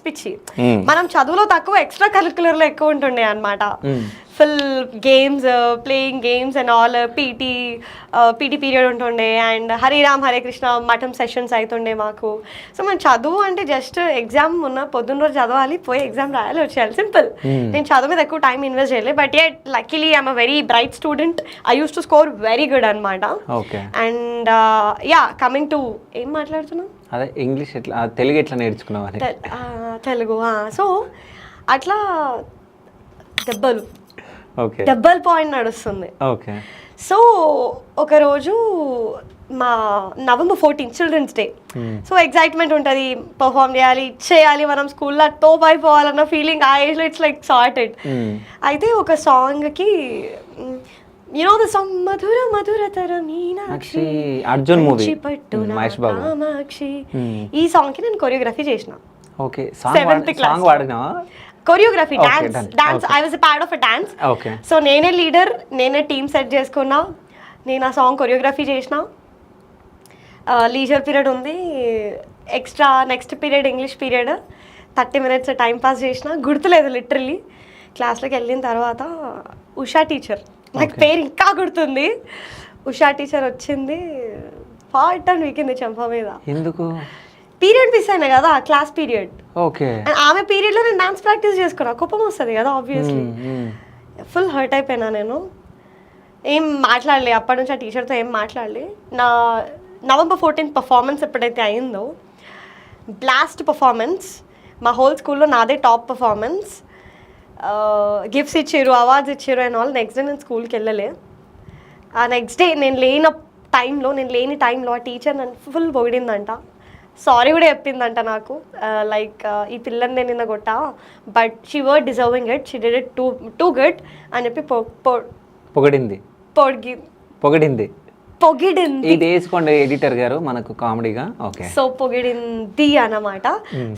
పిచ్చి. మనం చదువులో తక్కువ, ఎక్స్ట్రా కరిక్యులర్లో ఎక్కువ ఉంటుండే అనమాట. Full games, playing games and all. PT period ఉంటుండే అండ్ హరిరామ్ హరే కృష్ణ మఠం సెషన్స్ అవుతుండే మాకు. సో మనం చదువు అంటే జస్ట్ ఎగ్జామ్ ఉన్న పొద్దున్న రోజు చదవాలి, పోయి ఎగ్జామ్ రాయాలి, వచ్చేయాలి, సింపుల్. నేను చదువు మీద ఎక్కువ టైం ఇన్వెస్ట్ చేయలేదు. But at luckily I'm a very bright student. I use to score very good అనమాట. అండ్ యా, కమింగ్ టు ఏం మాట్లాడుతున్నాం, అదే ఇంగ్లీష్ ఎట్లా, తెలుగు ఎట్లా నేర్చుకున్నావు అని. తెలుగు. సో అట్లా డబ్బల్ పాయింట్ నడుస్తుంది. ఓకే. సో ఒకరోజు మా November 14 children's day. So excitement ఉంటుంది, పర్ఫామ్ చేయాలి మనం స్కూల్లో టాప్ అయిపోవాలన్న ఫీలింగ్ ఆ ఏజ్లో ఇట్స్ లైక్ సార్టెడ్. అయితే ఒక సాంగ్కి the song మధుర మధుర తర మీనాక్షి అర్జున్ మూవీ కామాక్షి, ఈ సాంగ్ కి నేను కొరియోగ్రఫీ చేసిన. ఓకే. 7th క్లాస్ సాంగ్ వాడినా? Choreography, dance. I was a part of a dance. So నేనే లీడర్, నేనే టీమ్ సెట్ చేసుకున్నా, నేను ఆ సాంగ్ కొరియోగ్రఫీ చేసిన. లీజర్ పీరియడ్ ఉంది, extra next period English period 30 minutes time pass చేసిన, గుర్తులేదు లిటరల్లీ. క్లాస్లోకి వెళ్ళిన తర్వాత ఉషా టీచర్, నాకు పేరు ఇంకా గుర్తుంది, ఉషా టీచర్ వచ్చింది, హాట్ అని వీకింది చెంప మీద. ఎందుకు? పీరియడ్ మిస్ అయినా కదా, క్లాస్ పీరియడ్. ఓకే. ఆమె పీరియడ్లో నేను డాన్స్ ప్రాక్టీస్ చేసుకున్నా, కోపం వస్తుంది కదా ఆబ్వియస్లీ. ఫుల్ హర్ట్ అయిపోయినా నేను. ఏం మాట్లాడలే అప్పటి నుంచి, ఆ టీచర్తో ఏం మాట్లాడలే. నా November 14 పర్ఫార్మెన్స్ ఎప్పుడైతే అయిందో, బ్లాస్ట్ పర్ఫార్మెన్స్, మా హోల్ స్కూల్లో నాదే టాప్ పర్ఫార్మెన్స్. గిఫ్ట్స్ ఇచ్చారు, అవార్డ్స్ ఇచ్చారు అండ్ ఆల్. నెక్స్ట్ డే నేను స్కూల్కి వెళ్ళలే. ఆ నెక్స్ట్ డే నేను లేని టైంలో ఆ టీచర్ నన్ను ఫుల్ పొగిడిందంట, సారీ కూడా చెప్పిందంట నాకు. లైక్ ఈ పిల్లని నేను నిన్న కొట్టా, but she were deserving it, she did it too good అని చెప్పి పొగిడింది. ఇది వేసుకోండి ఎడిటర్ గారు మనకు కామెడీగా. ఓకే. సో పొగిడింది అన్నమాట.